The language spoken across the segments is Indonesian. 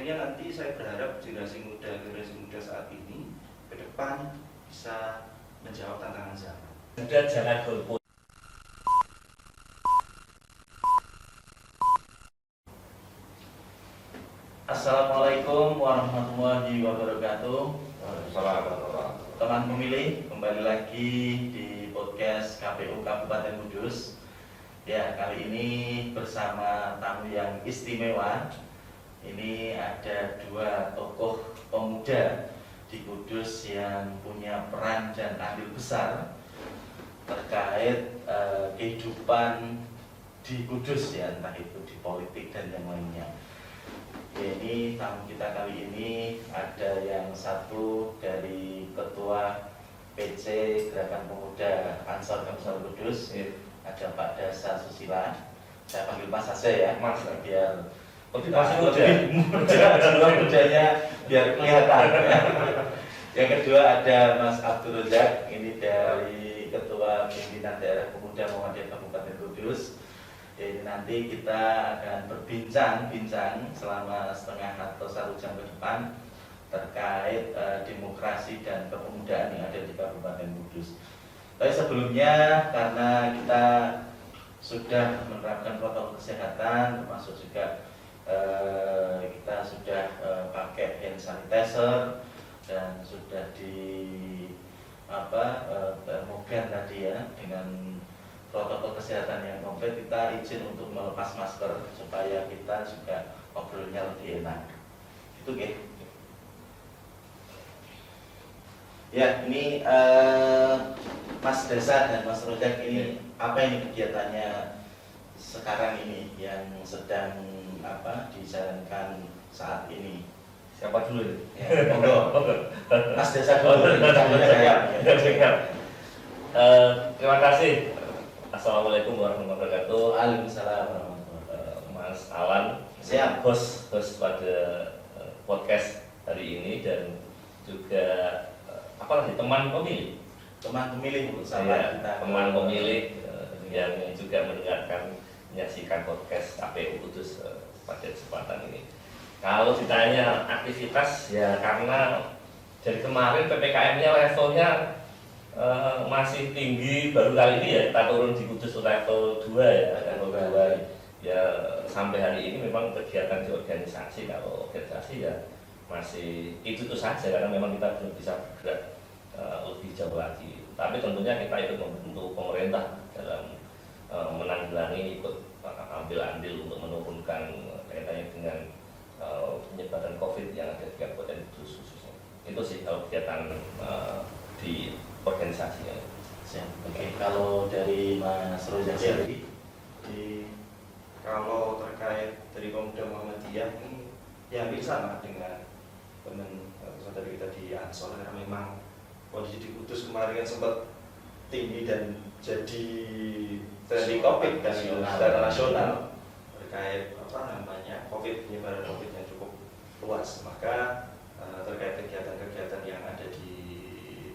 akhirnya nanti saya berharap generasi muda saat ini ke depan bisa menjawab tantangan zaman. Muda jangan golput. Assalamualaikum warahmatullahi wabarakatuh. Waalaikumsalam. Teman pemilih, kembali lagi di podcast KPU Kabupaten Kudus. Ya, kali ini bersama tamu yang istimewa. Ini ada dua tokoh pemuda di Kudus yang punya peran dan andil besar terkait kehidupan di Kudus, ya, entah itu di politik dan yang lainnya. Ya, ini tamu kita kali ini ada yang satu dari Ketua PC Gerakan Pemuda Ansor Kabupaten Kudus, ada Pak Dasa Susila. Saya panggil Mas saja ya, Mas, biar masih muda. Jiwa mudanya biar kelihatan. Yang kedua ada Mas Abdul Rozak, ini dari Ketua Pimpinan Daerah Pemuda Muhammadiyah Kabupaten Kudus. Jadi nanti kita akan berbincang-bincang selama setengah atau 1 jam ke depan terkait demokrasi dan kepemudaan yang ada di Kabupaten Kudus. Tapi sebelumnya, karena kita sudah menerapkan protokol kesehatan, termasuk juga kita sudah pakai hand sanitizer dan sudah di termogan tadi ya, dengan protokol kesehatan yang komplit, kita izin untuk melepas masker supaya kita juga ngobrolnya lebih enak. Itu ya, ini Mas Dasa dan Mas Rozak, ini apa ini kegiatannya sekarang ini yang sedang dijalankan saat ini? Siapa dulu ini? Ya, monggo. Mas Dasa dulu. Terima kasih. Assalamualaikum warahmatullahi wabarakatuh. Waalaikumsalam warahmatullahi wabarakatuh. Mas Alan, siap, host pada podcast hari ini, dan juga teman pemilih bersama kita, teman pemilih yang juga menyaksikan podcast KPU Kudus pada kesempatan ini. Kalau ditanya aktivitas, ya karena dari kemarin PPKM-nya levelnya masih tinggi, baru kali ini ya kita turun di Kudus level 2 ya, level 2 ya. Sampai hari ini memang kegiatan di organisasi, kalau organisasi ya masih itu saja, karena memang kita belum bisa bergerak lebih jauh lagi. Tapi tentunya kita ikut membantu pemerintah dalam menanggulangi, ikut ambil andil untuk menurunkan kaitannya dengan penyebaran COVID yang ada di Kabupaten Kudus khususnya. Itu sih kalau kegiatan di organisasinya. Oke, kalau dari Mas Rozak sendiri, Kalau terkait dari Pemuda Muhammadiyah ini ya hampir sama dengan teman saudara kita di Ansor, karena memang kondisi di Kudus kemarin kan sempat tinggi dan jadi dari COVID dan secara nasional terkait COVID, penyebaran COVID yang cukup luas. Maka terkait kegiatan-kegiatan yang ada di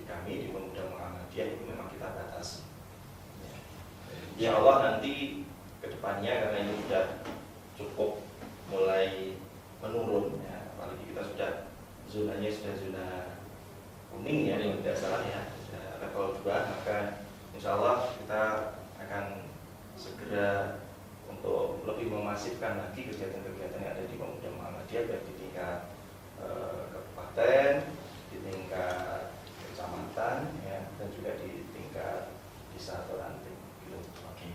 kami di Pemuda Muhammadiyah itu memang kita batasi. Insya Allah nanti kedepannya, karena ini sudah cukup mulai menurun ya, apalagi kita sudah zonanya sudah zona kuning ya, kalau tidak salah ya, sudah level 2, maka insya Allah kita akan segera untuk lebih memasifkan lagi kegiatan-kegiatan yang ada di Pemuda Muhammadiyah, baik di tingkat kabupaten, di tingkat kecamatan ya, dan juga di tingkat desa atau ranting gitu. oke.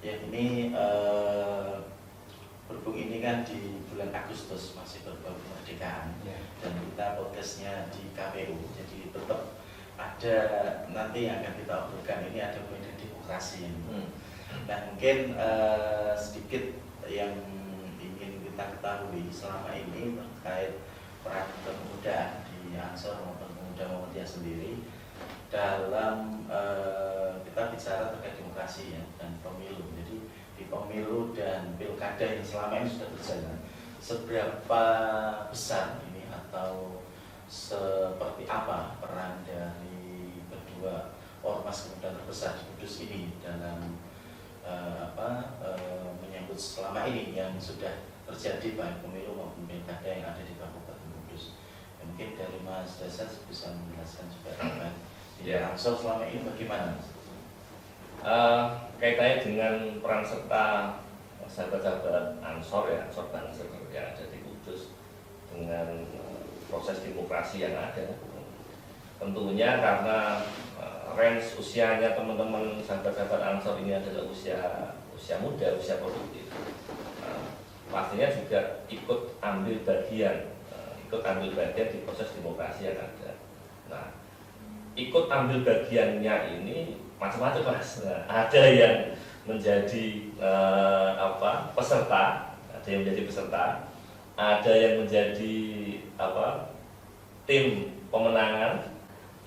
Ya, ini berhubung ini kan di bulan Agustus, masih berbau kemerdekaan, dan kita podcastnya di KPU, jadi tetap ada nanti yang akan kita obrolkan ini ada poin demokrasi ini. Nah, mungkin sedikit yang ingin kita ketahui selama ini terkait peran pemuda di Ansor maupun Pemuda Muhammadiyah sendiri dalam kita bicara terkait demokrasi ya, dan pemilu. Jadi di pemilu dan pilkada yang selama ini sudah berjalan, seberapa besar ini atau seperti apa peran dari kedua ormas pemuda terbesar di Kudus ini dalam menyambut selama ini yang sudah terjadi baik pemilu maupun pilkada yang ada di Kabupaten Kudus. Ya, mungkin dari Mas Dasar bisa menjelaskan juga kan di Ansor selama ini bagaimana? Kaitannya dengan peran serta sahabat-sahabat Ansor ya, Ansor Banser yang ada di Kudus dengan proses demokrasi yang ada. Tentunya karena range usianya teman-teman sahabat-sahabat Ansor ini adalah usia muda, usia produktif. Pastinya juga ikut ambil bagian di proses demokrasi yang ada. Nah, ikut ambil bagiannya ini macam-macam Mas. Nah, ada yang menjadi peserta, ada yang menjadi tim pemenangan,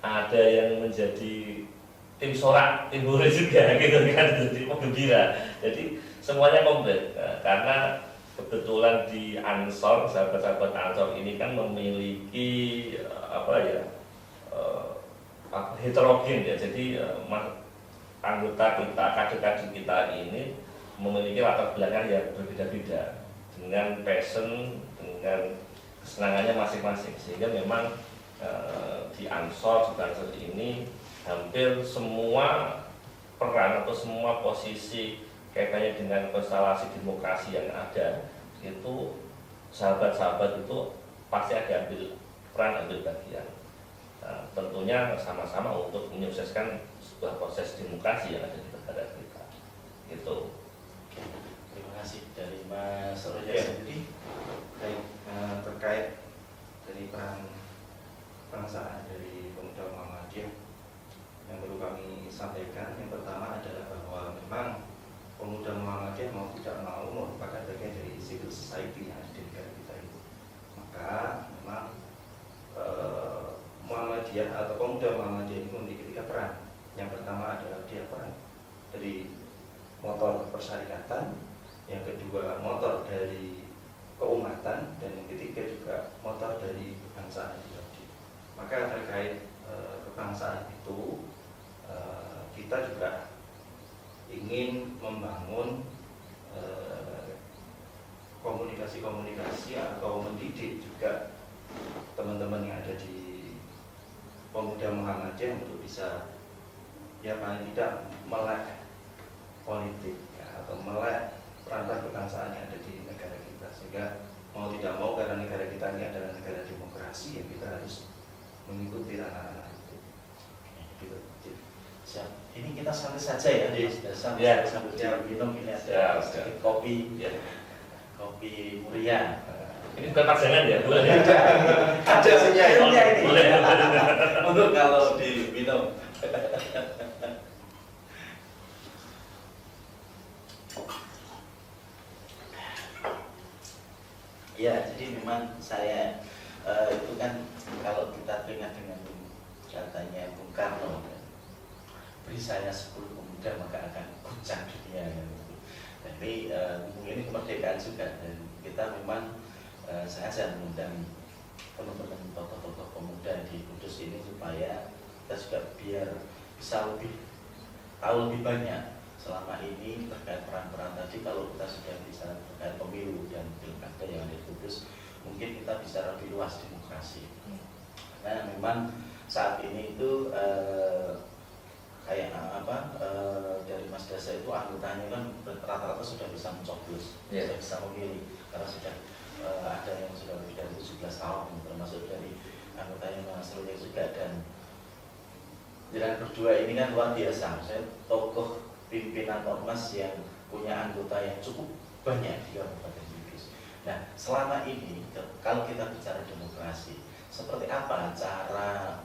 ada yang menjadi tim sorak, tim hore juga gitu kan, jadi penggembira. Jadi semuanya komplit karena kebetulan di Ansor, sahabat-sahabat Ansor ini kan memiliki heterogen ya. Jadi anggota kita, kader-kader kita ini memiliki latar belakang yang berbeda-beda dengan passion, dengan kesenangannya masing-masing, sehingga memang di Ansor ini hampir semua peran atau semua posisi kaitannya dengan konstelasi demokrasi yang ada itu sahabat-sahabat itu pasti ada ambil bagian. Nah, tentunya sama-sama untuk menyukseskan sebuah proses demokrasi yang ada di negara kita. Gitu. Terima kasih dari Mas Roja sendiri. Baik, terkait dari peran kebangsaan dari Pemuda Muhammadiyah yang perlu kami sampaikan, yang pertama adalah bahwa memang Pemuda Muhammadiyah mau tidak mau merupakan bagian dari civil society yang ada di negara kita itu. Maka memang Muhammadiyah atau Pemuda Muhammadiyah ini memiliki 3 peran. Yang pertama adalah dia peran dari motor persyarikatan, yang kedua motor dari keumatan, dan yang ketiga juga motor dari kebangsaan itu. Maka terkait kebangsaan itu kita juga ingin membangun komunikasi-komunikasi atau mendidik juga teman-teman yang ada di Pemuda Muhammadiyah untuk bisa ya paling tidak melek politik ya, atau melek perantara kebangsaan yang ada di negara kita, sehingga mau tidak mau karena negara kita ini adalah negara demokrasi, yang kita harus mengikuti anak-anak itu. Gitu. Siap. Ini kita santai saja ya, sambil minum ini ada sedikit kopi, kopi Muria. Ini bukan pajangan ya, boleh ya? Ada senyumnya ini. Boleh. Untuk kalau diminum. Ya, jadi memang saya itu kan kalau kita teringat dengan katanya Bung Karno, beri saya 10 pemuda maka akan guncang dunia. Jadi ini kemerdekaan juga, dan kita memang saya mengundang teman-teman tokoh-tokoh pemuda di Kudus ini supaya kita juga biar bisa lebih tahu lebih banyak selama ini terkait peran-peran tadi. Kalau kita sudah bisa terkait pemilu dan pilkada yang ada di Kudus, mungkin kita bisa lebih luas demokrasi. Karena memang saat ini itu dari Mas Dasa itu anggotanya kan rata-rata sudah bisa mencoblos, sudah bisa memilih, karena sudah ada yang sudah lebih dari 17 tahun, termasuk dari anggotanya Mas Roja juga. Dan jalan berdua ini kan luar biasa, saya tokoh pimpinan ormas yang punya anggota yang cukup banyak di Kabupaten Kudus. Nah, selama ini kalau kita bicara demokrasi, seperti apa cara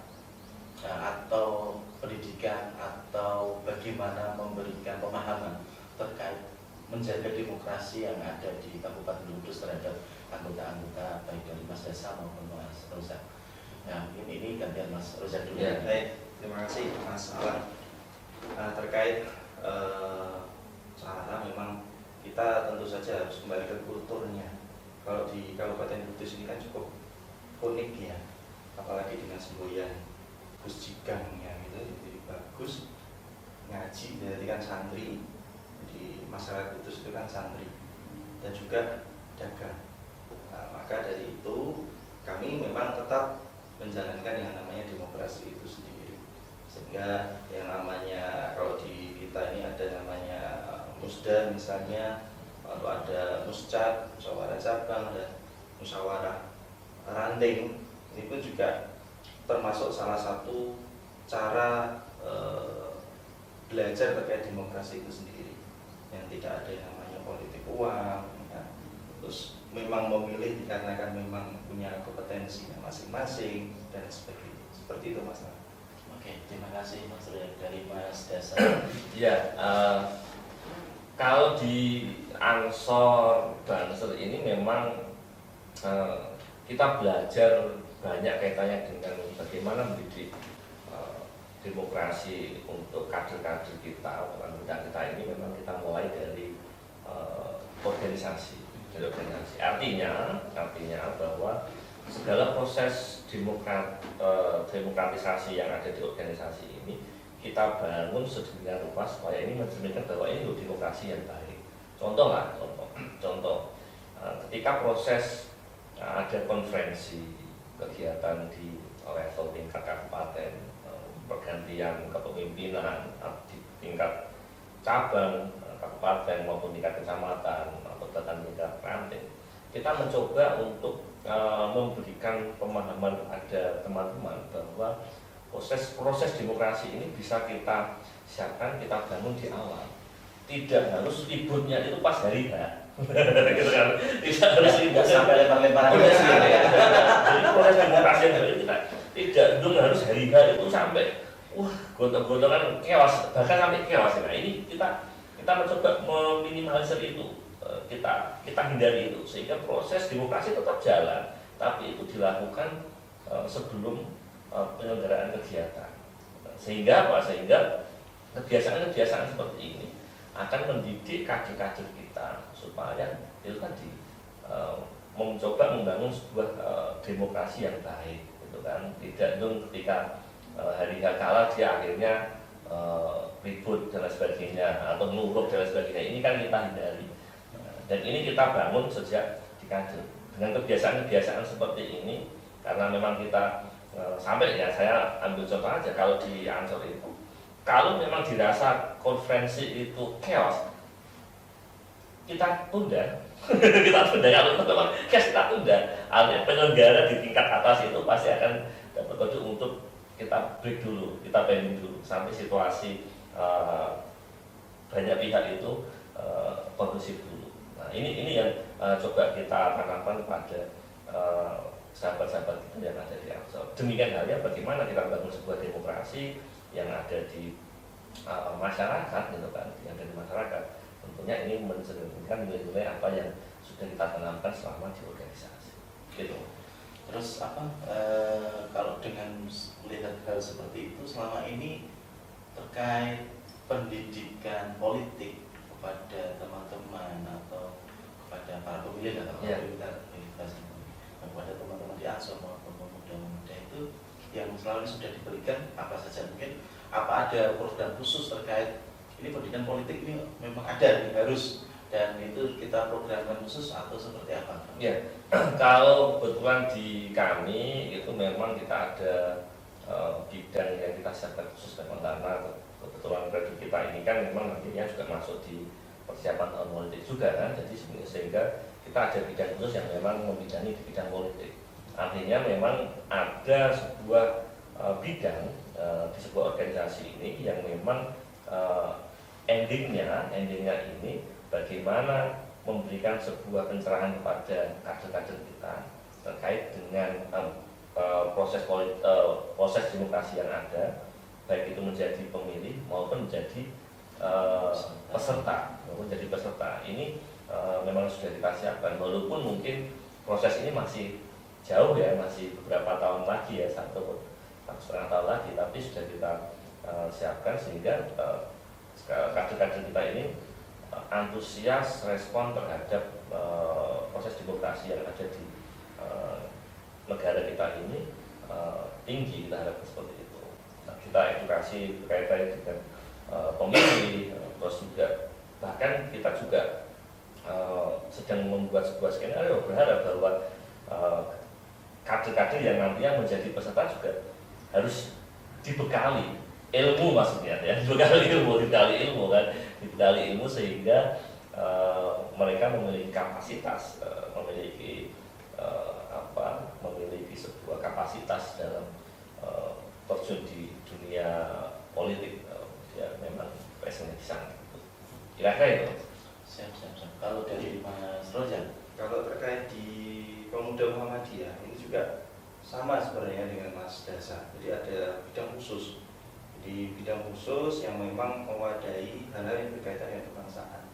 atau pendidikan atau bagaimana memberikan pemahaman terkait menjaga demokrasi yang ada di Kabupaten Kudus terhadap anggota-anggota baik dari Mas Dasa maupun Mas Roza. Nah, ini gantian Mas Roza dulu. Ya, baik. Terima kasih Mas Alan. Terkait cara, memang kita tentu saja harus kembali ke kulturnya. Kalau di Kabupaten Kudus ini kan cukup unik ya, apalagi dengan semboyan Gus Jigangnya gitu, jadi bagus ngaji, jadi kan santri, di masyarakat Kudus itu kan santri, dan juga dagang. Nah, maka dari itu kami memang tetap menjalankan yang namanya demokrasi itu sendiri. Sehingga yang namanya kalau di kita ini ada namanya musda misalnya, lalu ada muscat, musyawarah cabang, dan musyawarah ranting. Ini pun juga termasuk salah satu cara belajar terkait demokrasi itu sendiri, yang tidak ada yang namanya politik uang ya. Terus memang memilih dikarenakan memang punya kompetensinya masing-masing dan sebagainya. Seperti itu Mas. Oke, terima kasih Mas Ryan. Dari Mas Dasar. Ya, kalau di Ansor Banser ini memang kita belajar banyak kaitannya dengan bagaimana mendidik demokrasi untuk kader-kader kita, muda kita ini. Memang kita mulai dari organisasi. Artinya bahwa segala proses demokratisasi yang ada di organisasi ini kita bangun sedemikian rupa supaya ini mencerminkan bahwa ini demokrasi yang baik. Contoh ketika proses ada konferensi kegiatan di level tingkat kabupaten, pergantian kepemimpinan di tingkat cabang kabupaten maupun tingkat kecamatan atau bahkan tingkat ranting, kita mencoba untuk memberikan pemahaman kepada teman-teman bahwa proses demokrasi ini bisa kita siapkan, kita bangun di awal. Tidak harus ributnya itu pas hari H. Gitu kan? Tidak harus ribut sampai lempar-lemparan. Jadi proses demokrasi yang kita tidak harus hari H itu sampai gotong-gotongan chaos, bahkan sampai chaos. Nah, ini kita mencoba meminimalisir itu, kita hindari itu sehingga proses demokrasi tetap jalan, tapi itu dilakukan sebelum penyelenggaraan kegiatan. Sehingga kebiasaan-kebiasaan seperti ini akan mendidik kader-kader kita supaya itu tadi mencoba membangun sebuah demokrasi yang baik, gitu kan. Tidak ketika hari kalah dia akhirnya ribut dan sebagainya atau nurut dan sebagainya. Ini kan kita hindari. Dan ini kita bangun sejak di kader dengan kebiasaan-kebiasaan seperti ini, karena memang kita sampai ya saya ambil contoh aja kalau di Ansor itu, kalau memang dirasa konferensi itu chaos, kita tunda. Kalau memang chaos kita tunda. Artinya penyelenggara di tingkat atas itu pasti akan dapat kode untuk kita break dulu, kita pending dulu sampai situasi banyak pihak itu kondusif dulu. Nah, ini yang coba kita tanamkan pada sahabat-sahabat kita yang ada di Ansor. Demikian halnya bagaimana kita membangun sebuah demokrasi yang ada di masyarakat, gitu kan, yang ada di masyarakat. Tentunya ini mencerminkan nilai-nilai apa yang sudah kita tanamkan selama di organisasi. Gitu. Terus kalau dengan melihat hal seperti itu selama ini terkait pendidikan politik kepada teman-teman atau kepada para pemilih atau kepada teman-teman di Ansor maupun pemuda-pemuda itu yang selama ini sudah diberikan apa saja, mungkin apa ada program khusus terkait ini pendidikan politik ini memang ada harus, dan itu kita programkan khusus atau seperti apa? Ya, kalau kebetulan di kami itu memang kita ada bidang yang kita siapkan khusus memang, karena kebetulan graduat kita ini kan memang nantinya juga masuk di persiapan tahun politik juga kan, jadi sehingga kita ada bidang khusus yang memang membidangi di bidang politik. Artinya memang ada sebuah bidang di sebuah organisasi ini yang memang endingnya ini bagaimana memberikan sebuah pencerahan kepada kader-kader kita terkait dengan proses demokrasi yang ada, baik itu menjadi pemilih maupun menjadi peserta. Ini memang sudah kita siapkan, walaupun mungkin proses ini masih jauh ya, masih beberapa tahun lagi ya, 1,5 tahun lagi, tapi sudah kita siapkan sehingga kader-kader kita ini antusias respon terhadap proses demokrasi yang ada di negara kita ini tinggi, kita harapkan seperti itu. Nah, kita edukasi berkaitan dengan pemilih, terus juga bahkan kita juga sedang membuat sebuah skenario, berharap bahwa kader-kader yang nantinya menjadi peserta juga harus dibekali ilmu, maksudnya ya, dibekali ilmu kan, dibekali ilmu sehingga mereka memiliki kapasitas, memiliki sebuah kapasitas dalam terjun di dunia politik. Ya memang passionnya di sana. Kira-kira itu. Siap. Kalau dari Mas Rojan, Kalau terkait di Pemuda Muhammadiyah ini juga sama sebenarnya dengan Mas Dasa. Jadi ada bidang khusus. Di bidang khusus yang memang mewadahi hal-hal yang berkaitan dengan kebangsaan.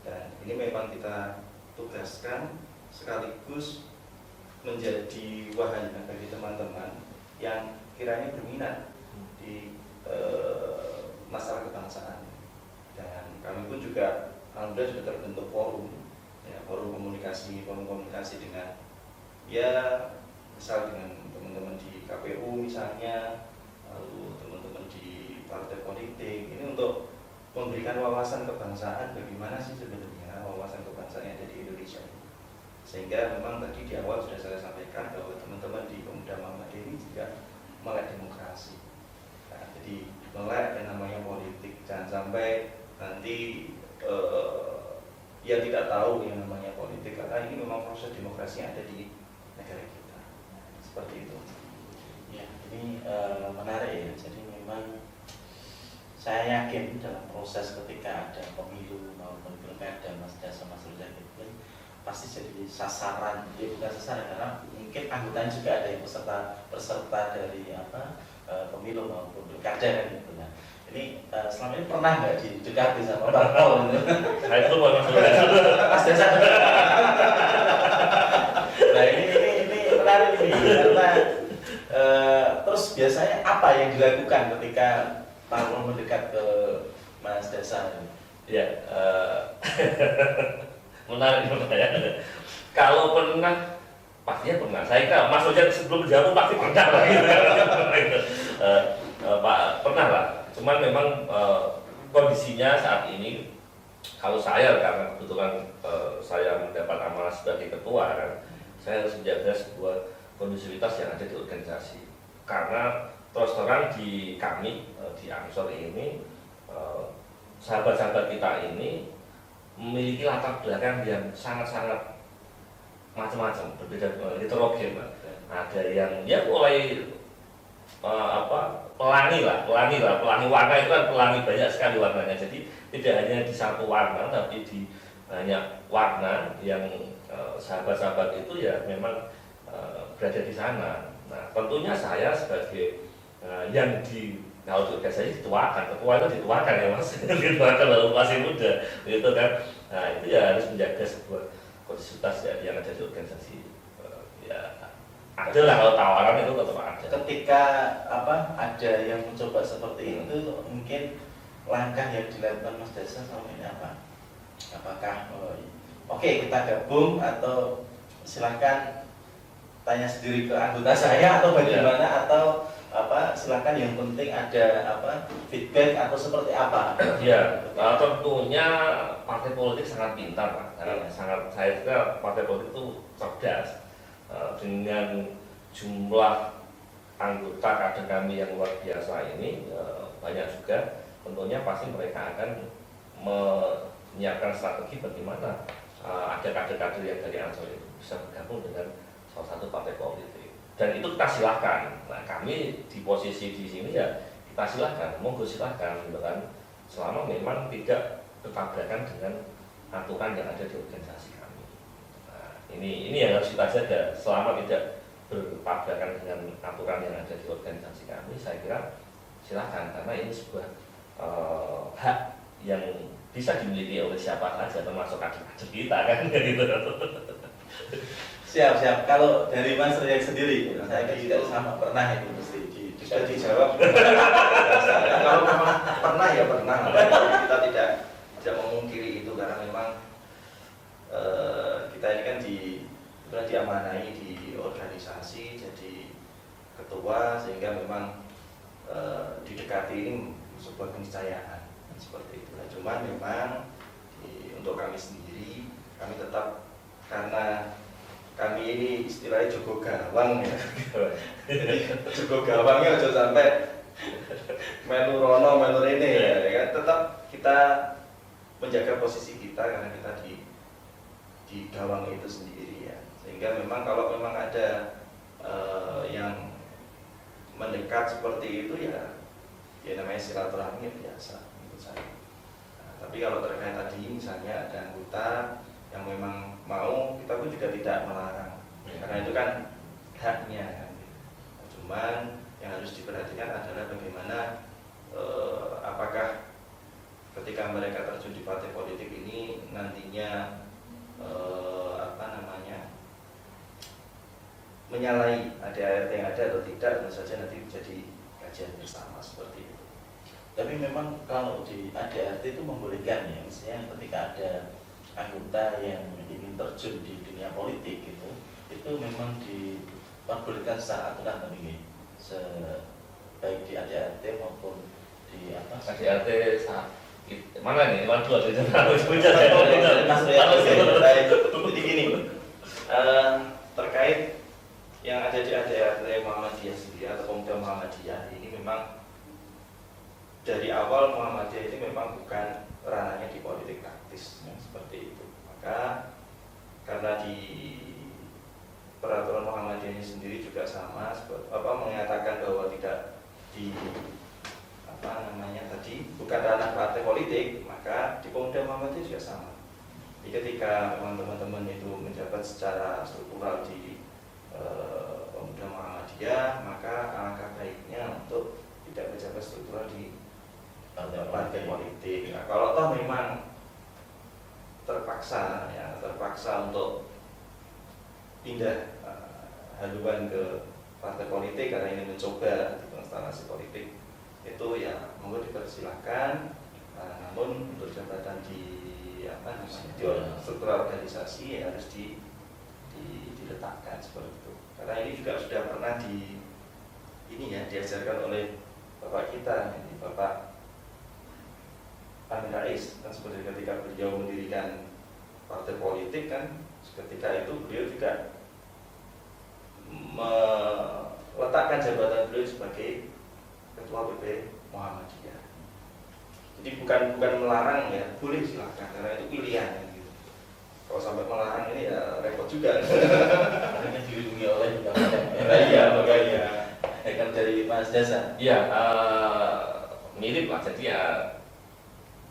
Dan ini memang kita tugaskan sekaligus menjadi wahana bagi teman-teman yang kiranya berminat di masalah kebangsaan. Dan kami pun juga alhamdulillah sudah terbentuk forum, ya, forum komunikasi dengan ya misal dengan teman-teman di KPU misalnya, lalu teman-teman di partai politik, ini untuk memberikan wawasan kebangsaan, bagaimana sih sebenarnya wawasan kebangsaan yang ada di Indonesia ini. Sehingga memang tadi di awal sudah saya sampaikan bahwa teman-teman di Pemuda Muhammadiyah ini juga melek demokrasi. Nah, jadi melek yang namanya politik, jangan sampai nanti ya tidak tahu yang namanya politik, karena ini memang proses demokrasi yang ada di negara kita. Seperti itu. ya ini menarik ya. Jadi memang saya yakin dalam proses ketika ada pemilu maupun pilkada, Mas Dasa, Mas Rojan itu pasti jadi sasaran, ya bukan sasaran karena mungkin anggotanya juga ada yang peserta dari pemilu maupun pilkada kan gitu. Nah, ini selama ini pernah nggak didekati sama parpol gitu? Nah itu buat Mas Dasa. Nah ini menarik ini karena terus biasanya apa yang dilakukan ketika parpol mendekat ke Mas Dasa? Ya, menarik pertanyaan. Kalau pernah, pastinya pernah. Saya kira Mas Rojan sebelum jawab pasti pernah lah gitu. Pak pernah lah. Cuman memang kondisinya saat ini, kalau saya karena kebetulan saya mendapat amanah sebagai ketua kan, saya harus menjaga sebuah kondusivitas yang ada di organisasi. Karena terus terang di kami di Ansor ini sahabat-sahabat kita ini memiliki latar belakang yang sangat-sangat macam-macam, berbeda, heterogen. Ada yang ya mulai pelangi warna itu kan pelangi banyak sekali warnanya. Jadi tidak hanya di satu warna, tapi di banyak warna yang sahabat-sahabat itu ya memang berada di sana. Nah tentunya saya sebagai yang kalau di organisasi dituakan, ketua itu dituakan ya Mas, dituakan lalu masih muda, gitu kan. Nah itu ya harus menjaga sebuah konsistensi yang ada di organisasi. Ya ada lah, kalau tawaran itu tetap ada. Ketika ada yang mencoba seperti itu, mungkin langkah yang dilakukan Mas Dasa sama ini apa? Apakah oke kita gabung atau silahkan tanya sendiri ke anggota saya atau bagaimana, atau silakan yang penting ada feedback atau seperti apa? Ya, tentunya partai politik sangat pintar Pak. Saya kira partai politik itu cerdas. Dengan jumlah anggota kader kami yang luar biasa ini, banyak juga, tentunya pasti mereka akan menyiapkan strategi bagaimana ada kader-kader yang dari Ansor itu bisa bergabung dengan salah satu partai politik. Dan itu kita silahkan. Nah kami di posisi di sini ya kita silahkan, monggo silahkan gitu kan, selama memang tidak bertabrakan dengan aturan yang ada di organisasi kami. Nah, ini yang harus kita jaga, selama tidak bertabrakan dengan aturan yang ada di organisasi kami, saya kira silahkan, karena ini sebuah hak yang bisa dimiliki oleh siapa saja, termasuk kader-kader kita kan gitu. Siap. Kalau dari Mas Rojan sendiri, saya juga sama, pernah itu mesti Sudah dijawab. Kalau memang pernah ya pernah. Kita tidak memungkiri itu, karena memang kita ini kan diamanai di organisasi jadi ketua, sehingga memang didekati ini sebuah keniscayaan seperti itu. Cuman memang untuk kami sendiri kami tetap, karena kami ini istilahnya Jogo Gawang ya. Jogo Gawangnya aja sampai melu rono melu rene ya kan, tetap kita menjaga posisi kita karena kita di gawang itu sendiri ya. Sehingga memang kalau memang ada yang mendekat seperti itu ya namanya silaturahmi biasa menurut saya. Nah, tapi kalau terkait tadi misalnya ada anggota yang memang mau, kita pun juga tidak melarang karena itu kan haknya kan. Cuman yang harus diperhatikan adalah bagaimana apakah ketika mereka terjun di partai politik ini nantinya menyalahi ADART yang ada atau tidak, tentu saja nanti menjadi kajian bersama seperti itu. Tapi memang kalau di ADART itu membolehkan ya, misalnya ketika ada anggota yang ingin terjun di dunia politik itu memang diperbolehkan secara aturan tapi baik di ADART maupun di apa? ADART mana nih? Waduh, ada jadi gini, terkait yang ada di ADART Muhammadiyah sendiri atau Pemuda Muhammadiyah ini memang dari awal Muhammadiyah ini memang bukan ranahnya di politik praktis seperti itu. Maka karena di peraturan Muhammadiyah ini sendiri juga sama, mengatakan bahwa tidak di bukan ranah partai politik, maka di Pemuda Muhammadiyah juga sama. Jadi ketika memang teman-teman itu menjabat secara struktural di Pemuda Muhammadiyah, maka alangkah baiknya untuk tidak menjabat struktural di partai politik. Nah, kalau toh memang terpaksa untuk pindah haluan ke partai politik karena ini mencoba di konstelasi politik, itu ya monggo dipersilahkan. Namun untuk jabatan di struktural organisasi ya harus diletakkan seperti itu. Karena ini juga sudah pernah diajarkan oleh Bapak kita, Bapak Amin Rais, kan sebenarnya ketika beliau mendirikan partai politik kan, ketika itu beliau juga meletakkan jabatan beliau sebagai Ketua PP Muhammadiyah. Jadi bukan melarang ya, boleh silakan karena itu pilihan gitu. Kalau sampai melarang ini ya repot juga. Karena dilindungi oleh undang-undang. Iya, makanya. Kan dari Mas Dasa. Iya, mirip lah. Jadi ya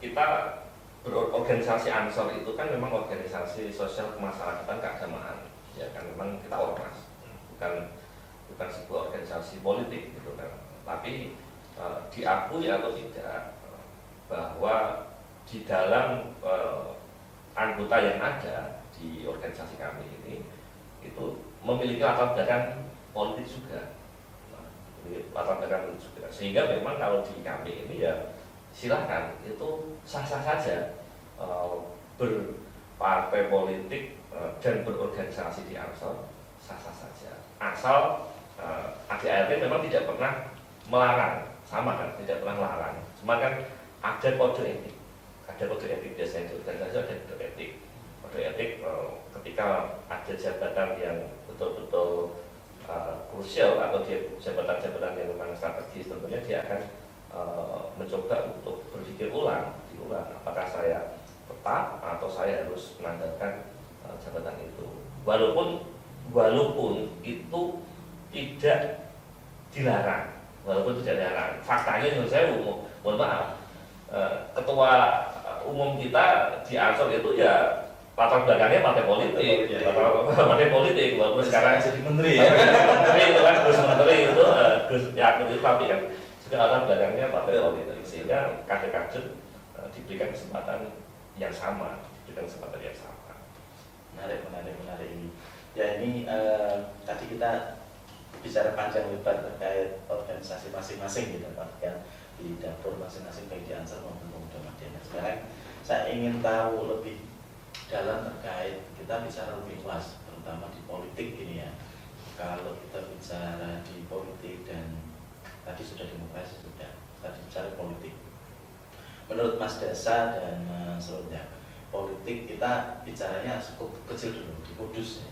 kita berorganisasi Ansor itu kan memang organisasi sosial kemasyarakatan keagamaan. Ya kan memang kita ormas, bukan sebuah organisasi politik gitu kan. Tapi diakui atau tidak bahwa di dalam anggota yang ada di organisasi kami ini itu memiliki latar belakang politik juga, sehingga memang kalau di kami ini ya silakan, itu sah-sah saja berpartai politik dan berorganisasi di Ansor, sah-sah saja, asal ADART memang tidak pernah melarang, sama kan, tidak pernah melarang, cuma kan ada kode etik, biasanya di organisasi ada kode etik. Ketika ada jabatan yang betul-betul krusial atau jabatan-jabatan yang memang strategis, tentunya dia akan mencoba untuk berpikir ulang, apakah saya tetap atau saya harus menanggalkan jabatan itu. Walaupun itu tidak dilarang, faktanya menurut saya mohon maaf. Ketua umum kita di Ansor itu ya latar belakangnya partai politik, walaupun sekarang jadi menteri itu kan Gus Menteri itu Gus Yakut itu, tapi kan juga latar belakangnya partai politik, sehingga kader-kader diberikan kesempatan yang sama. Menarik ini. Ya ini tadi kita bicara panjang lebar terkait organisasi masing-masing gitu Pak kan, di dapur masing-masing baik di Ansor maupun Pemuda Muhammadiyah. Sekarang saya ingin tahu lebih dalam terkait, kita bicara lebih luas terutama di politik ini ya. Kalau kita bicara di politik dan tadi sudah demokrasi, tadi bicara politik. Menurut Mas Dasa dan Mas Ronda, politik kita bicaranya cukup kecil dulu di Kudus.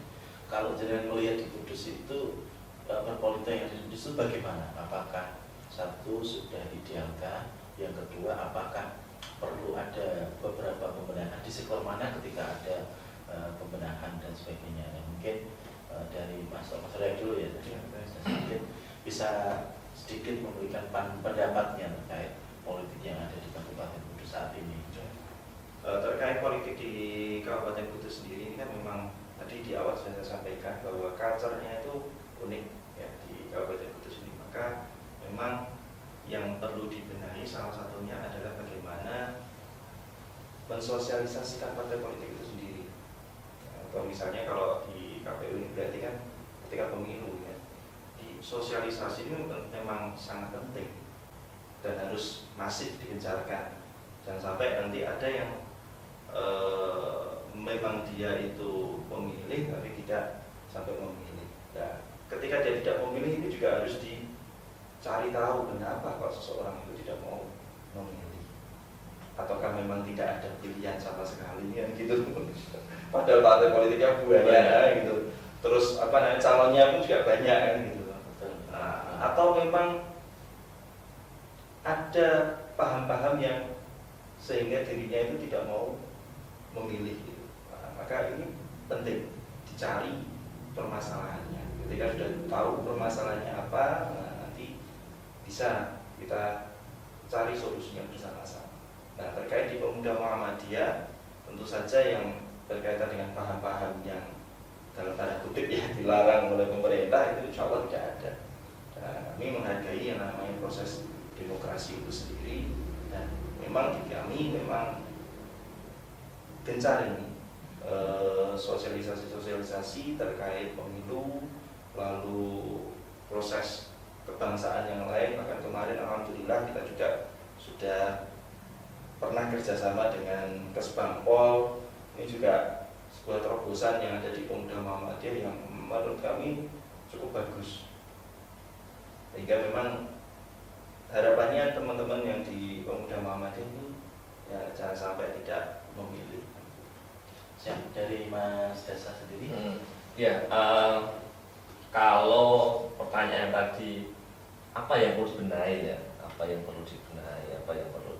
Kalau jenengan melihat di Kudus itu berpolitik yang di Kudus itu bagaimana? Apakah satu sudah idealkah? Yang kedua, apakah perlu ada beberapa pembenahan di sektor mana ketika ada pembenahan dan sebagainya? Nah, mungkin dari Mas Ray dulu ya, mungkin bisa sedikit memberikan pendapatnya terkait politik yang ada di Kabupaten Kudus saat ini. Terkait politik di Kabupaten Kudus sendiri ini kan memang tadi di awal sudah saya sampaikan bahwa culture-nya itu unik ya di Kabupaten Kudus ini. Maka memang yang perlu dibenahi salah satunya adalah bagaimana mensosialisasikan partai politik itu sendiri. Atau misalnya kalau di KPU ini berarti kan ketika pemilu ya, di sosialisasi ini memang sangat penting dan harus masif digencarkan. Jangan sampai nanti ada yang memang dia itu pemilih tapi tidak sampai memilih. Nah, ketika dia tidak memilih ini juga harus dicari tahu kenapa kok seseorang itu tidak mau memilih. Ataukah memang tidak ada pilihan sama sekali kan gitu. Padahal partai politiknya banyak gitu. Terus calonnya pun juga banyak kan gitu. Nah, atau memang ada paham-paham yang sehingga dirinya itu tidak mau memilih gitu. Nah, maka ini penting dicari permasalahannya. Ketika sudah tahu permasalahannya apa, nanti bisa kita cari solusinya bersama-sama. Nah, terkait di Pemuda Muhammadiyah, tentu saja yang berkaitan dengan paham-paham yang dalam tanda kutip ya dilarang oleh pemerintah itu insya Allah tidak ada. Nah, kami menghargai yang namanya proses demokrasi itu sendiri dan memang di kami memang gencar ini sosialisasi terkait pemilu, lalu proses kebangsaan yang lain. Bahkan kemarin alhamdulillah kita juga sudah pernah kerjasama dengan Kesbangpol. Ini juga sebuah terobosan yang ada di Pemuda Muhammadiyah yang menurut kami cukup bagus. Sehingga memang harapannya teman-teman yang di Pemuda Muhammadiyah ini ya jangan sampai tidak memilih. Dari Mas Dasa sendiri? Ya, kalau pertanyaan tadi apa yang perlu dibenahi ya, apa yang perlu dibenahi, apa yang perlu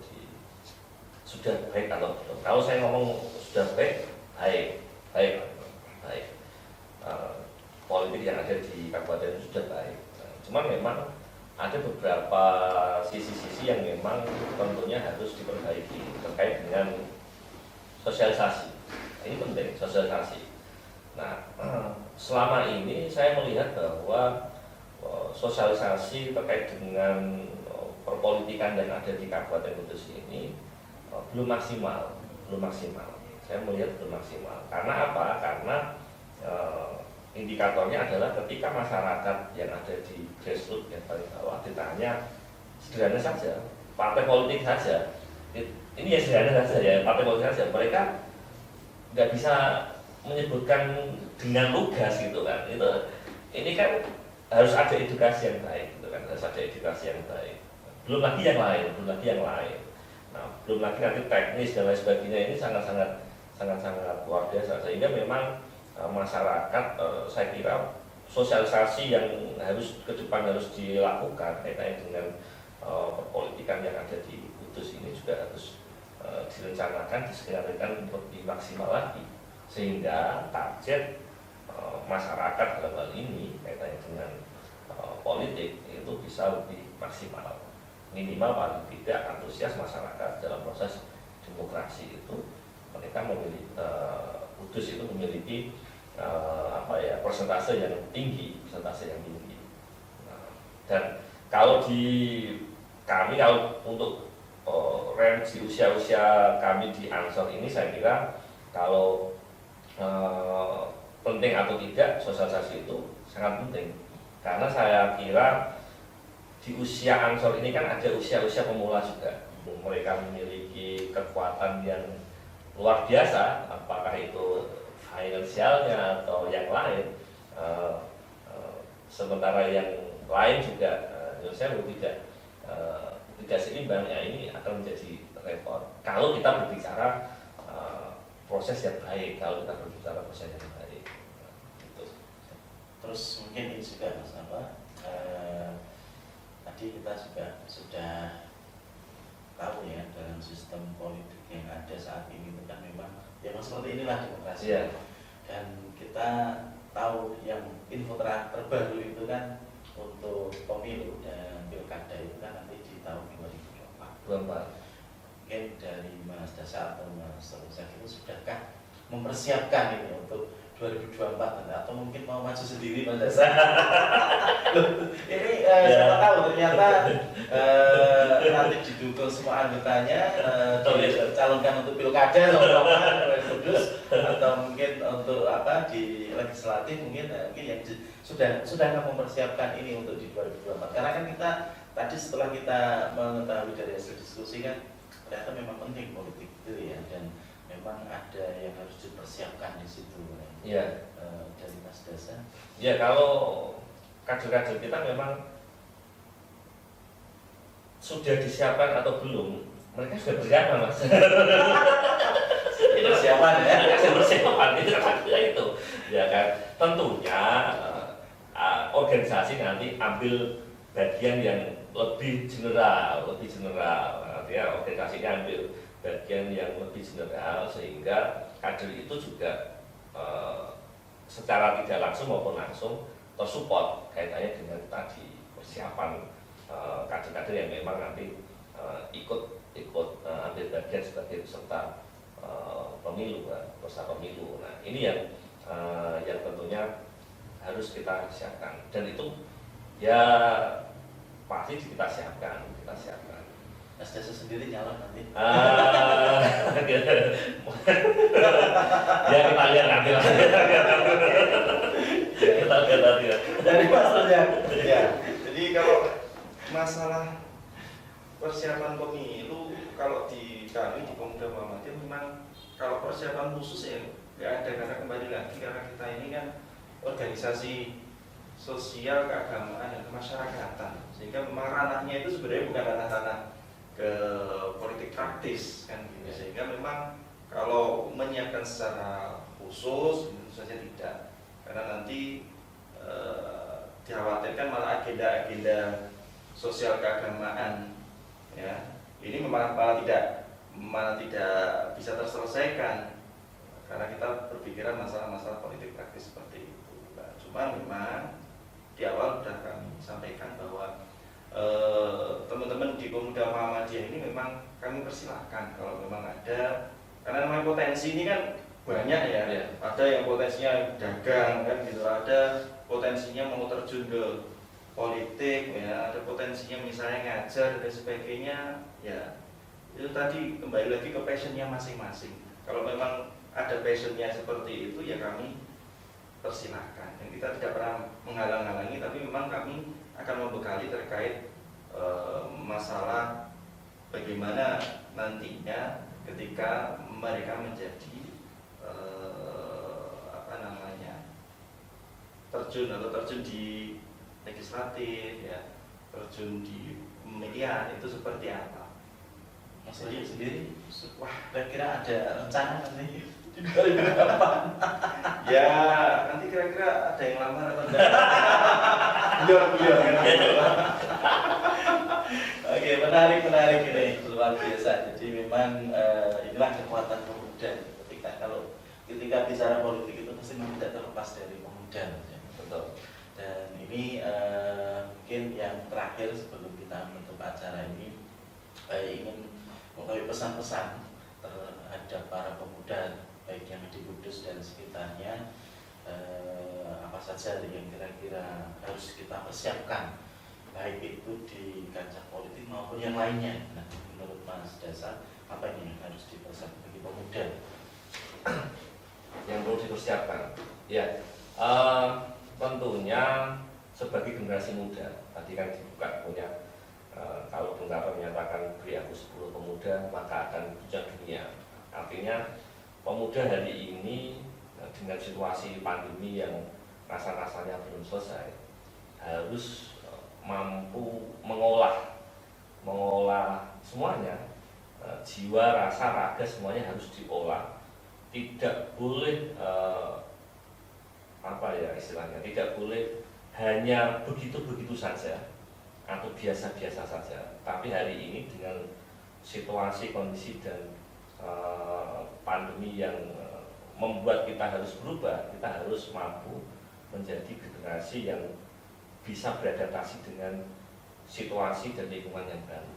sudah baik atau belum? Kalau saya ngomong sudah baik, baik. Politik yang ada di kabupaten itu sudah baik. Cuman memang ada beberapa sisi-sisi yang memang tentunya harus diperbaiki terkait dengan sosialisasi. Ini penting, sosialisasi. Nah, selama ini saya melihat bahwa sosialisasi terkait dengan perpolitikan yang ada di Kabupaten Kudus ini belum maksimal. Saya melihat belum maksimal. Karena apa? Karena indikatornya adalah ketika masyarakat yang ada di grassroots yang paling bawah ditanya sederhana saja, partai politik saja. Ini ya sederhana saja ya, partai politik saja. Mereka nggak bisa menyebutkan dengan lugas gitu kan. Ini kan harus ada edukasi yang baik gitu kan, harus ada edukasi yang baik. Belum lagi yang lain. Nah, belum lagi nanti teknis dan lain sebagainya, ini sangat luar biasa. Sehingga memang masyarakat saya kira sosialisasi yang harus ke depan harus dilakukan kaitannya dengan perpolitikan yang ada di Kudus ini juga harus direncanakan, diskenarikan lebih maksimal lagi sehingga target masyarakat dalam hal ini kaitannya dengan politik itu bisa lebih maksimal, minimal paling tidak antusias masyarakat dalam proses demokrasi itu. Mereka memilih Kudus itu memiliki persentase yang tinggi. Dan kalau di kami, kalau untuk range usia kami di Ansor ini, saya kira kalau penting atau tidak sosialisasi itu sangat penting, karena saya kira di usia Ansor ini kan ada usia-usia pemula juga. Mereka memiliki kekuatan yang luar biasa, apakah itu finansialnya atau yang lain. Sementara yang lain juga saya tidak seimbang, ya ini akan menjadi repot. Kalau kita berbicara proses yang baik kalau kita berbicara proses yang baik. Gitu. Terus mungkin ini juga Mas tadi kita juga sudah tahu ya dalam sistem politik yang ada saat ini itu kan memang ya seperti inilah demokrasi. Yeah. Dan kita tahu yang info terbaru itu kan untuk pemilu dan pilkada itu kan nanti di tahun 2024. Mungkin dari Mas Dasa atau Mas Terusak itu sudahkah mempersiapkan ini untuk 2024 atau mungkin mau maju sendiri Mas Dasa? Ini siapa tahu ternyata nanti didukung semua anggotanya dicalonkan untuk pilkada atau kudus atau mungkin untuk apa di legislatif mungkin yang sudah mempersiapkan ini untuk di 2024 karena kan kita tadi setelah kita mengetahui dari hasil diskusi kan ternyata memang penting politik itu ya dan memang ada yang harus dipersiapkan di situ. Ya. Dari Mas Dasa. Ya kalau kader-kader kita memang sudah disiapkan atau belum, mereka sudah bersiapan Mas. Itu persiapan ya. Mereka persiapan itu kan itu. Ya kan tentunya organisasi nanti ambil bagian yang lebih general. Artinya organisasinya ambil bagian yang lebih general sehingga kader itu juga secara tidak langsung maupun langsung tersupport kaitannya dengan tadi persiapan kader-kader yang memang nanti ikut ambil bagian sebagai peserta pemilu, peserta pemilu. Nah ini yang tentunya harus kita siapkan dan itu ya pasti kita siapkan. Mas Dasa sendiri nyalon nanti. Ya kita lihat nanti lah. Kita lihat nanti lah. Dari maksudnya. Ya, jadi kalau masalah persiapan pemilu, kalau di kami di Pemuda Muhammadiyah memang kalau persiapan khusus ya nggak ada karena kembali lagi karena kita ini kan organisasi sosial, keagamaan dan kemasyarakatan sehingga memang ranahnya itu sebenarnya bukan ranah-ranah ke politik praktis kan gitu. Sehingga memang kalau menyiapkan secara khusus tentu saja tidak karena nanti dikhawatirkan malah agenda-agenda sosial keagamaan ya ini malah tidak bisa terselesaikan karena kita berpikiran masalah-masalah politik praktis seperti itu. Nah, cuma memang di awal sudah kami sampaikan bahwa teman-teman di Pemuda Muhammadiyah ini memang kami persilahkan kalau memang ada karena memang potensi ini kan banyak ya. Ada yang potensinya dagang kan gitu, ada potensinya mau terjun ke politik ya, ada potensinya misalnya ngajar dan sebagainya ya. Itu tadi kembali lagi ke passionnya masing-masing. Kalau memang ada passionnya seperti itu ya kami persilahkan dan kita tidak pernah menghalang-halangi tapi memang kami akan membekali terkait masalah bagaimana nantinya ketika mereka menjadi terjun di legislatif ya, terjun di pemilihan itu seperti apa? Mas Adi sendiri, wah kira-kira ada rencana nanti di 2008. Ya nanti kira-kira ada yang lamar atau enggak? Beliau Oke, menarik ini luar biasa. Jadi memang inilah kekuatan pemuda. Ketika bicara politik itu pasti tidak terlepas dari pemuda. Betul. Dan ini mungkin yang terakhir sebelum kita menutup acara ini, ingin memberi pesan-pesan terhadap para pemuda baik yang di Kudus dan sekitarnya. Apa saja yang kira-kira harus kita persiapkan baik itu di kancah politik maupun yang lainnya. Nah, menurut Mas Dasa apa ini yang harus dipersiapkan bagi pemuda yang perlu dipersiapkan? Ya, tentunya sebagai generasi muda tadi kan dibuka punya kalau Bung Karno menyatakan beri aku 10 pemuda maka akan punya dunia. Artinya pemuda hari ini dengan situasi pandemi yang rasa-rasanya belum selesai harus mampu mengolah semuanya, jiwa, rasa, raga semuanya harus diolah tidak boleh apa ya istilahnya, tidak boleh hanya begitu-begitu saja atau biasa-biasa saja. Tapi hari ini dengan situasi, kondisi dan pandemi yang membuat kita harus berubah, kita harus mampu menjadi generasi yang bisa beradaptasi dengan situasi dan lingkungan yang baru.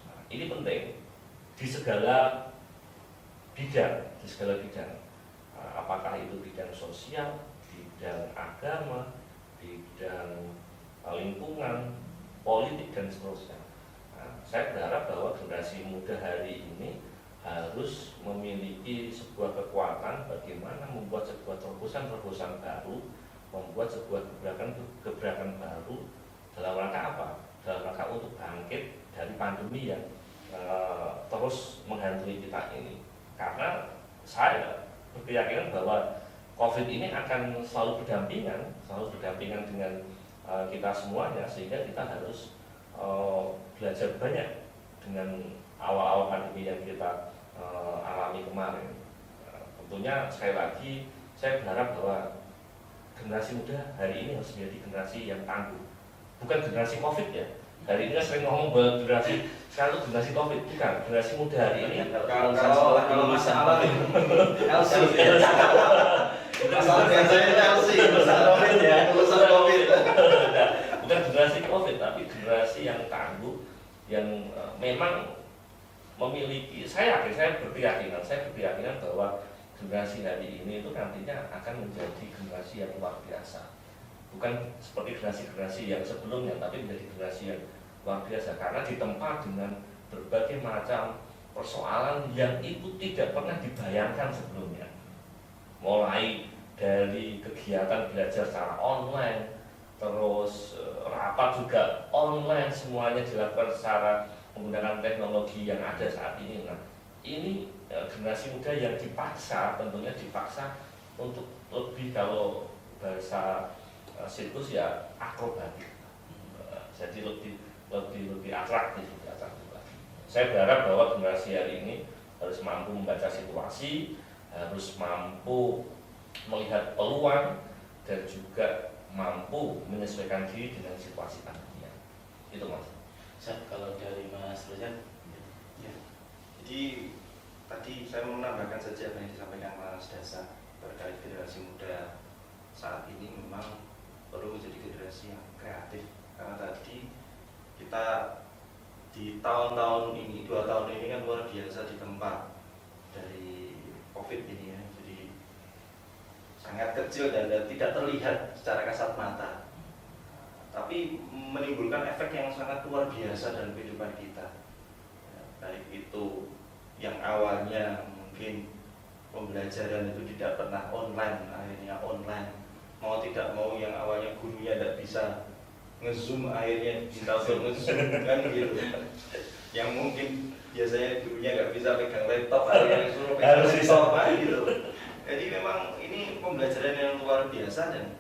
Nah, ini penting di segala bidang, apakah itu bidang sosial, bidang agama, bidang lingkungan, politik dan seterusnya. Nah, saya berharap bahwa generasi muda hari ini harus memiliki sebuah kekuatan bagaimana membuat sebuah terobosan-terobosan baru, membuat sebuah gebrakan baru dalam rangka apa? Dalam rangka untuk bangkit dari pandemi yang terus menghantui kita ini. Karena saya berkeyakinan bahwa COVID ini akan selalu berdampingan dengan kita semuanya, sehingga kita harus belajar banyak dengan awal-awal pandemi yang kita alami kemarin. Tentunya sekali lagi saya berharap bahwa generasi muda hari ini harus menjadi generasi yang tangguh, bukan generasi COVID ya. Hari ini kan sering ngomong bahwa generasi sekarang generasi COVID, bukan. Generasi muda hari ini kalau lulusan COVID, masalah biasanya LC, lulusan COVID ya, lulusan COVID. Bukan generasi COVID, tapi generasi yang tangguh, yang memang memiliki, saya berkeyakinan bahwa generasi hari ini itu nantinya akan menjadi generasi yang luar biasa. Bukan seperti generasi-generasi yang sebelumnya, tapi menjadi generasi yang luar biasa karena ditempa dengan berbagai macam persoalan yang itu tidak pernah dibayangkan sebelumnya. Mulai dari kegiatan belajar secara online, terus rapat juga online, semuanya dilakukan secara menggunakan teknologi yang ada saat ini. Nah, ini generasi muda yang tentunya dipaksa untuk lebih, kalau bahasa sirkus ya akrobatik, jadi lebih atraktif. Saya berharap bahwa generasi hari ini harus mampu membaca situasi, harus mampu melihat peluang, dan juga mampu menyesuaikan diri dengan situasi pandemi. Itu Mas. Kalau dari Mas Rojak, ya. Jadi tadi saya menambahkan saja apa yang disampaikan Mas Dasa terkait generasi muda saat ini memang perlu menjadi generasi yang kreatif, karena tadi kita di tahun-tahun ini, 2 tahun ini kan luar biasa ditempa dari COVID ini ya, jadi sangat kecil dan tidak terlihat secara kasat mata, tapi menimbulkan efek yang sangat luar biasa dalam kehidupan kita ya, baik itu yang awalnya mungkin pembelajaran itu tidak pernah online, akhirnya online, mau tidak mau yang awalnya gurunya tidak bisa nge-zoom, akhirnya minta untuk nge-zoom kan gitu, yang mungkin biasanya gurunya nggak bisa pegang laptop, akhirnya disuruh pegang laptop gitu. Jadi memang ini pembelajaran yang luar biasa, dan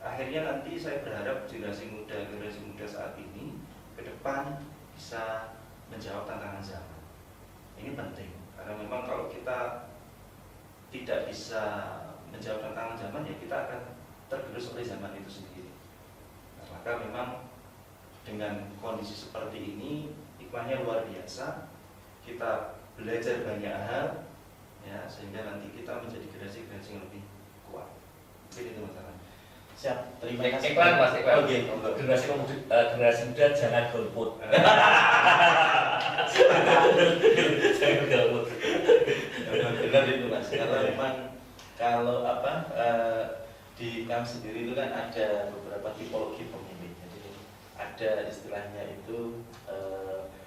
akhirnya nanti saya berharap generasi muda saat ini ke depan bisa menjawab tantangan zaman. Ini penting karena memang kalau kita tidak bisa menjawab tantangan zaman, ya kita akan tergerus oleh zaman itu sendiri. Nah, maka memang dengan kondisi seperti ini hikmahnya luar biasa. Kita belajar banyak hal ya, sehingga nanti kita menjadi generasi yang lebih kuat. Mungkin itu masalahnya. Siap, terima kasih. Iklan Mas, iklan. Oke. Generasi muda jangan golput. Jangan golput. Benar itu Mas, karena memang kalau di kami sendiri itu kan ada beberapa tipologi pemilih. Jadi ada istilahnya itu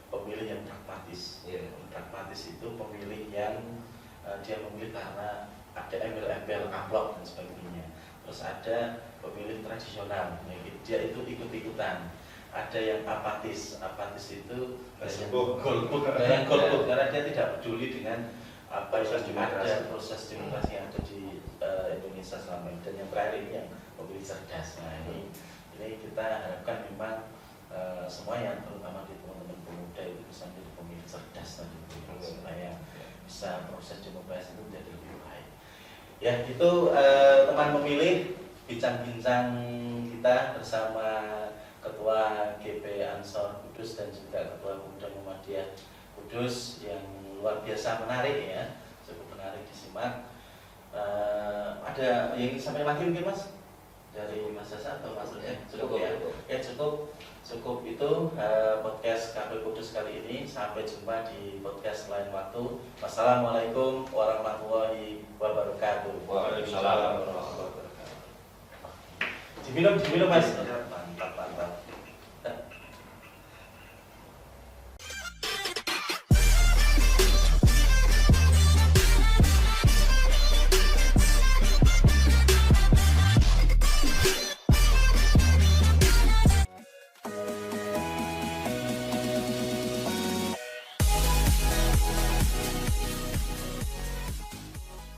pemilih yang pragmatis. Pragmatis itu pemilih yang dia memilih karena ada embel-embel amplop dan sebagainya. Terus ada pemilih tradisional, dia itu ikut-ikutan. Ada yang apatis itu yang golput karena dia tidak peduli dengan apa yang ada, proses demokrasi yang ada di Indonesia selama ini. Dan yang terakhir ini yang pemilih cerdas. Nah ini kita harapkan memang semuanya, terutama di teman-teman pemuda itu bisa menjadi pemilih cerdas tadi, supaya bisa proses demokrasi itu menjadi lebih baik. Ya itu teman pemilih, bincang-bincang kita bersama Ketua GP Ansor Kudus dan juga Ketua Pemuda Muhammadiyah Kudus yang luar biasa menarik ya, cukup menarik disimak. Ada yang ingin sampaikan lagi mungkin Mas dari Mas Sasa atau Mas Reza? Cukup ya? Ya cukup itu podcast KP Kudus kali ini. Sampai jumpa di podcast lain waktu. Wassalamualaikum warahmatullahi wabarakatuh. Waalaikumsalam warahmatullahi wabarakatuh. Diminum Mas.